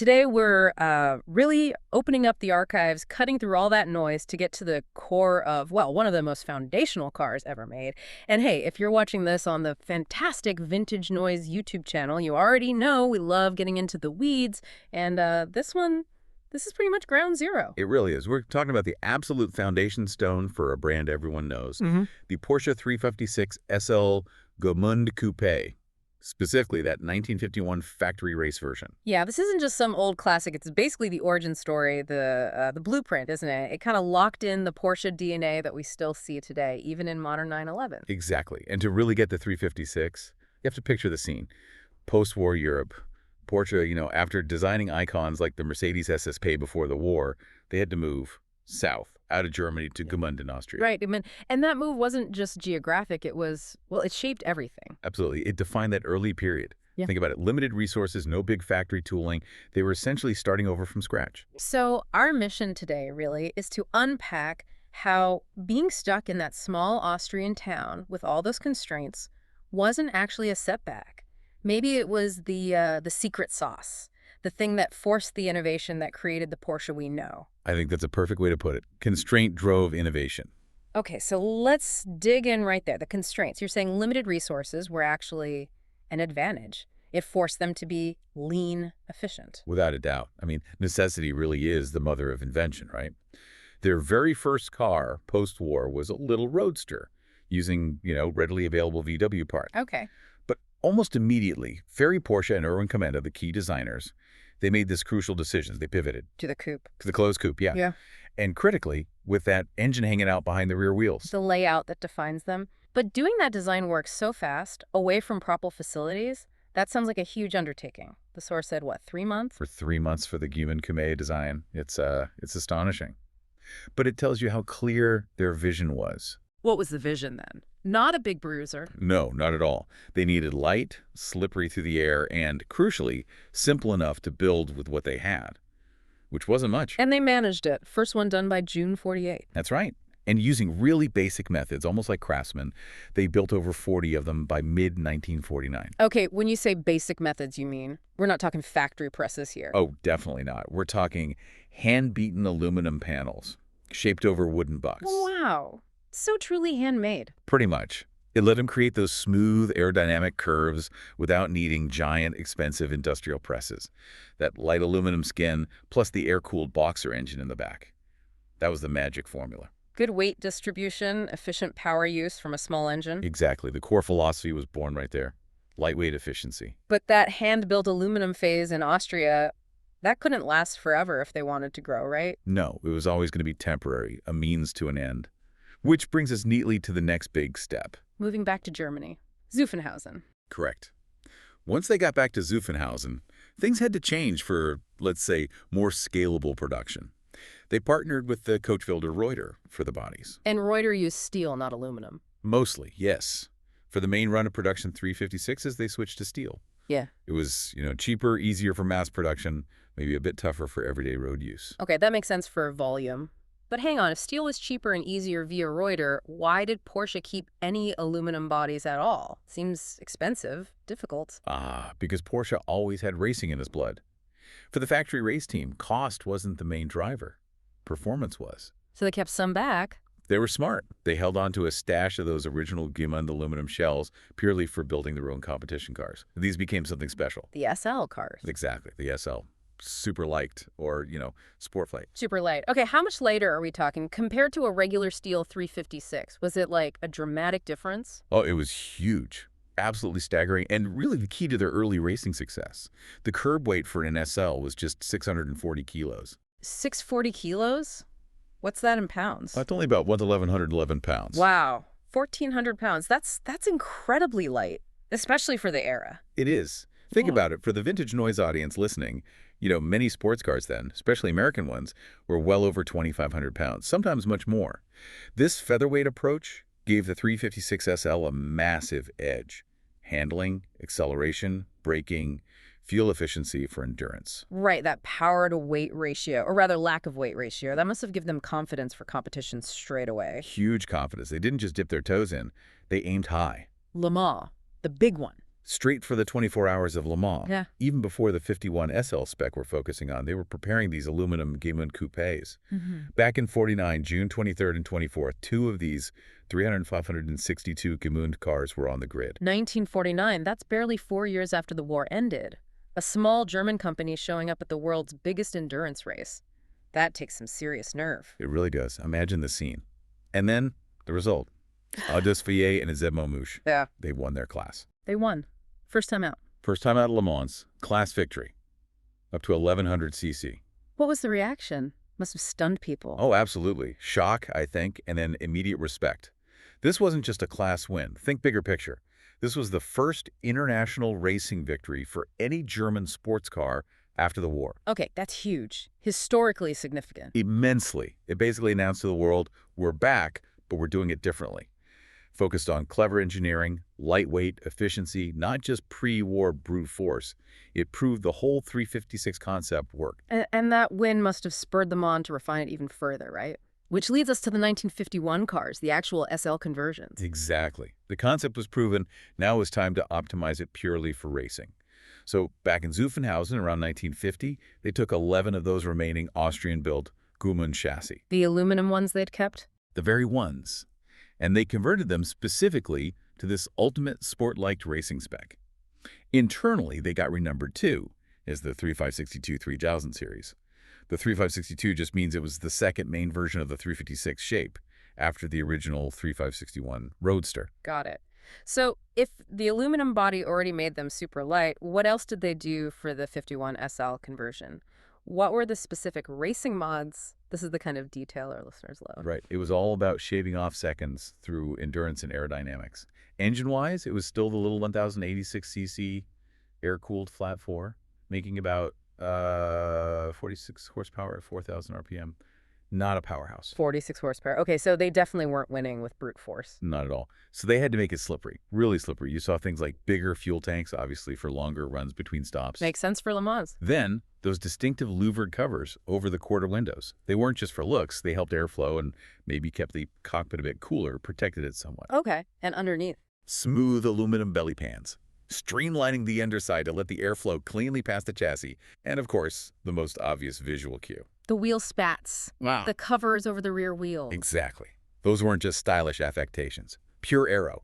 Today, we're really opening up the archives, cutting through all that noise to get to the core of, well, one of the most foundational cars ever made. And hey, if you're watching this on the fantastic Vintage Noise YouTube channel, you already know we love getting into the weeds. And this is pretty much ground zero. It really is. We're talking about the absolute foundation stone for a brand everyone knows. The Porsche 356 SL Gmünd Coupe. Specifically, that 1951 factory race version. Yeah, this isn't just some old classic. It's basically the origin story, the blueprint, isn't it? It kind of locked in the Porsche DNA that we still see today, even in modern 911. Exactly. And to really get the 356, you have to picture the scene. Post-war Europe. Porsche, after designing icons like the Mercedes SSP before the war, they had to move south, out of Germany to Gmünd in Austria. Right. I mean, and that move wasn't just geographic. It was, well, it shaped everything. Absolutely. It defined that early period. Yeah. Think about it. Limited resources, no big factory tooling. They were essentially starting over from scratch. So our mission today, really, is to unpack how being stuck in that small Austrian town with all those constraints wasn't actually a setback. Maybe it was the secret sauce, the thing that forced the innovation that created the Porsche we know. I think that's a perfect way to put it. Constraint drove innovation. Okay, so let's dig in right there. The constraints. You're saying limited resources were actually an advantage. It forced them to be lean, efficient. Without a doubt. I mean, necessity really is the mother of invention, right? Their very first car post-war was a little Roadster using, readily available VW parts. Okay. But almost immediately, Ferry Porsche and Erwin Kommenda, the key designers, they made this crucial decision. They pivoted. To the coupe. To the closed coupe, yeah. Yeah. And critically, with that engine hanging out behind the rear wheels. The layout that defines them. But doing that design work so fast, away from proper facilities, that sounds like a huge undertaking. The source said, what, 3 months? For 3 months for the Gmünd Coupe design. It's astonishing. But it tells you how clear their vision was. What was the vision then? Not a big bruiser. No, not at all. They needed light, slippery through the air, and, crucially, simple enough to build with what they had, which wasn't much. And they managed it. First one done by June 48. That's right. And using really basic methods, almost like craftsmen, they built over 40 of them by mid-1949. Okay, when you say basic methods, you mean we're not talking factory presses here. Oh, definitely not. We're talking hand-beaten aluminum panels shaped over wooden bucks. Wow. So truly handmade. Pretty much. It let them create those smooth aerodynamic curves without needing giant, expensive industrial presses. That light aluminum skin plus the air-cooled boxer engine in the back. That was the magic formula. Good weight distribution, efficient power use from a small engine. Exactly. The core philosophy was born right there. Lightweight efficiency. But that hand-built aluminum phase in Austria, that couldn't last forever if they wanted to grow, right? No, it was always going to be temporary, a means to an end. Which brings us neatly to the next big step. Moving back to Germany. Zuffenhausen. Correct. Once they got back to Zuffenhausen, things had to change for, let's say, more scalable production. They partnered with the coach builder Reuter for the bodies. And Reuter used steel, not aluminum. Mostly, yes. For the main run of production 356s, they switched to steel. Yeah. It was, cheaper, easier for mass production, maybe a bit tougher for everyday road use. Okay, that makes sense for volume. But hang on, if steel was cheaper and easier via Reuter, why did Porsche keep any aluminum bodies at all? Seems expensive, difficult. Because Porsche always had racing in its blood. For the factory race team, cost wasn't the main driver. Performance was. So they kept some back. They were smart. They held on to a stash of those original Gmünd aluminum shells purely for building their own competition cars. These became something special. The SL cars. Exactly, the SL. Super light or, sport flight. Super light. Okay, how much lighter are we talking? Compared to a regular steel 356, was it like a dramatic difference? Oh, it was huge. Absolutely staggering, and really the key to their early racing success. The curb weight for an SL was just 640 kilos. 640 kilos? What's that in pounds? That's only about 1,111 pounds. Wow, 1,400 pounds. That's incredibly light, especially for the era. It is. Think about it. For the vintage noise audience listening, many sports cars then, especially American ones, were well over 2,500 pounds, sometimes much more. This featherweight approach gave the 356 SL a massive edge. Handling, acceleration, braking, fuel efficiency for endurance. Right, that power-to-weight ratio, or rather lack of weight ratio, that must have given them confidence for competition straight away. Huge confidence. They didn't just dip their toes in. They aimed high. Le Mans, the big one. Straight for the 24 hours of Le Mans. Yeah. Even before the 51 SL spec we're focusing on, they were preparing these aluminum Gmünd Coupes. Back in 49, June 23rd and 24th, two of these 562 Gmünd cars were on the grid. 1949, that's barely 4 years after the war ended. A small German company showing up at the world's biggest endurance race. That takes some serious nerve. It really does. Imagine the scene. And then the result. Audace Villiers and Zedmo Mouche. Yeah. They won their class. They won. First time out. First time out of Le Mans, class victory. Up to 1100 cc. What was the reaction? Must have stunned people. Oh, absolutely. Shock, I think, and then immediate respect. This wasn't just a class win. Think bigger picture. This was the first international racing victory for any German sports car after the war. Okay, that's huge. Historically significant. Immensely. It basically announced to the world, we're back, but we're doing it differently. Focused on clever engineering, lightweight, efficiency, not just pre-war brute force. It proved the whole 356 concept worked. And that win must have spurred them on to refine it even further, right? Which leads us to the 1951 cars, the actual SL conversions. Exactly. The concept was proven. Now it was time to optimize it purely for racing. So back in Zuffenhausen around 1950, they took 11 of those remaining Austrian-built Gmünd chassis. The aluminum ones they'd kept? The very ones. And they converted them specifically to this ultimate sport-like racing spec. Internally, they got renumbered too, as the 3562 3000 series. The 3562 just means it was the second main version of the 356 shape, after the original 3561 Roadster. Got it. So if the aluminum body already made them super light, what else did they do for the 51 SL conversion? What were the specific racing mods? This is the kind of detail our listeners love. Right. It was all about shaving off seconds through endurance and aerodynamics. Engine-wise, it was still the little 1086cc air-cooled flat four, making about 46 horsepower at 4,000 RPM. Not a powerhouse. 46 horsepower. Okay, so they definitely weren't winning with brute force. Not at all. So they had to make it slippery, really slippery. You saw things like bigger fuel tanks, obviously, for longer runs between stops. Makes sense for Le Mans. Then, those distinctive louvered covers over the quarter windows. They weren't just for looks. They helped airflow and maybe kept the cockpit a bit cooler, protected it somewhat. Okay, and underneath? Smooth aluminum belly pans, streamlining the underside to let the airflow cleanly past the chassis. And, of course, the most obvious visual cue. The wheel spats. Wow. The covers over the rear wheel. Exactly. Those weren't just stylish affectations. Pure aero.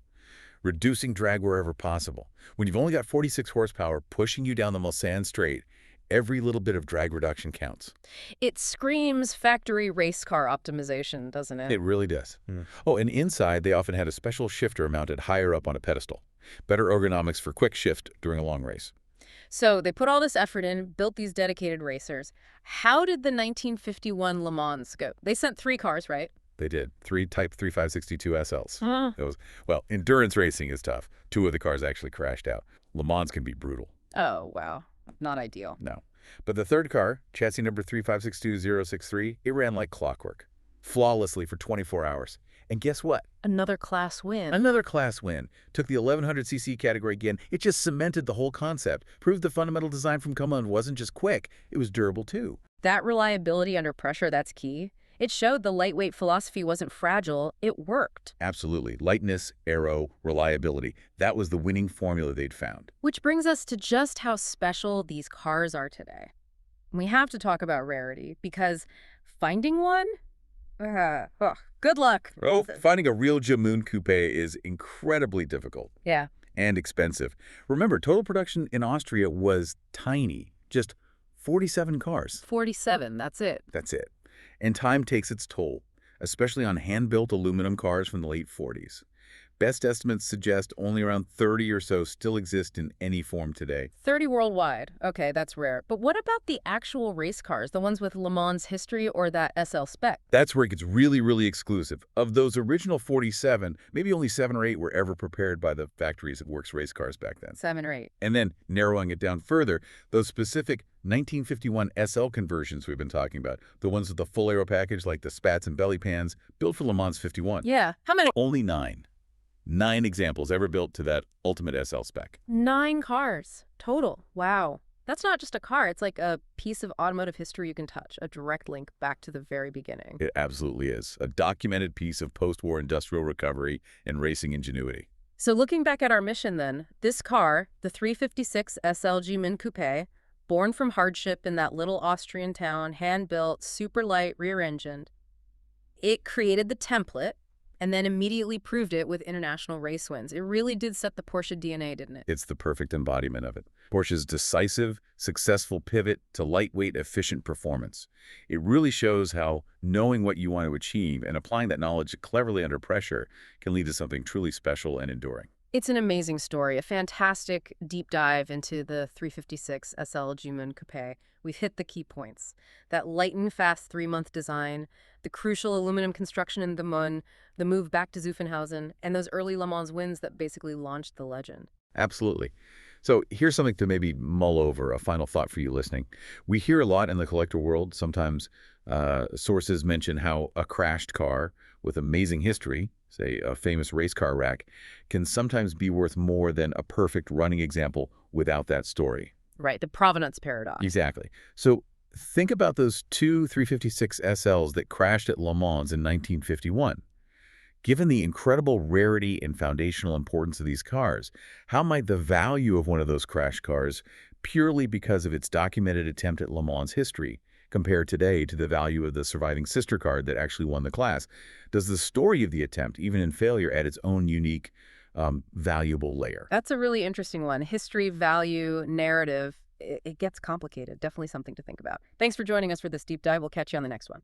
Reducing drag wherever possible. When you've only got 46 horsepower pushing you down the Mulsanne straight, every little bit of drag reduction counts. It screams factory race car optimization, doesn't it? It really does. Oh, and inside, they often had a special shifter mounted higher up on a pedestal. Better ergonomics for quick shift during a long race. So they put all this effort in, built these dedicated racers. How did the 1951 Le Mans go? They sent 3 cars, right? They did. 3 Type 3562 SLs. Huh. Well, endurance racing is tough. 2 of the cars actually crashed out. Le Mans can be brutal. Oh, wow. Not ideal. No. But the third car, chassis number 3562063, it ran like clockwork. Flawlessly for 24 hours. And guess what? Another class win. Another class win. Took the 1100cc category again. It just cemented the whole concept. Proved the fundamental design from Gmünd wasn't just quick, it was durable too. That reliability under pressure, that's key. It showed the lightweight philosophy wasn't fragile. It worked. Absolutely. Lightness, aero, reliability. That was the winning formula they'd found. Which brings us to just how special these cars are today. We have to talk about rarity, because finding one? Good luck. Oh, finding a real Gmünd Coupe is incredibly difficult. Yeah. And expensive. Remember, total production in Austria was tiny. Just 47 cars. 47, that's it. That's it. And time takes its toll, especially on hand-built aluminum cars from the late 40s. Best estimates suggest only around 30 or so still exist in any form today. 30 worldwide. Okay, that's rare. But what about the actual race cars, the ones with Le Mans history or that SL spec? That's where it gets really, really exclusive. Of those original 47, maybe only 7 or 8 were ever prepared by the factories at Works race cars back then. 7 or 8. And then, narrowing it down further, those specific 1951 SL conversions we've been talking about, the ones with the full aero package like the spats and belly pans, built for Le Mans 51. Yeah. How many? Only 9. 9 examples ever built to that ultimate SL spec. 9 cars total. Wow. That's not just a car. It's like a piece of automotive history you can touch, a direct link back to the very beginning. It absolutely is. A documented piece of post-war industrial recovery and racing ingenuity. So looking back at our mission then, this car, the 356 SL Gmünd Coupe, born from hardship in that little Austrian town, hand-built, super light, rear-engined, it created the template and then immediately proved it with international race wins. It really did set the Porsche DNA, didn't it? It's the perfect embodiment of it. Porsche's decisive, successful pivot to lightweight, efficient performance. It really shows how knowing what you want to achieve and applying that knowledge cleverly under pressure can lead to something truly special and enduring. It's an amazing story, a fantastic deep dive into the 356 SL Gmünd Coupe. We've hit the key points. That light and fast 3-month design, the crucial aluminum construction in the Gmünd, the move back to Zuffenhausen, and those early Le Mans wins that basically launched the legend. Absolutely. So here's something to maybe mull over, a final thought for you listening. We hear a lot in the collector world. Sometimes sources mention how a crashed car with amazing history, say a famous race car wreck, can sometimes be worth more than a perfect running example without that story. Right, the provenance paradox. Exactly. So think about those two 356 SLs that crashed at Le Mans in 1951. Given the incredible rarity and foundational importance of these cars, how might the value of one of those crash cars, purely because of its documented attempt at Le Mans history, compare today to the value of the surviving sister car that actually won the class? Does the story of the attempt, even in failure, add its own unique, valuable layer? That's a really interesting one. History, value, narrative. It gets complicated. Definitely something to think about. Thanks for joining us for this deep dive. We'll catch you on the next one.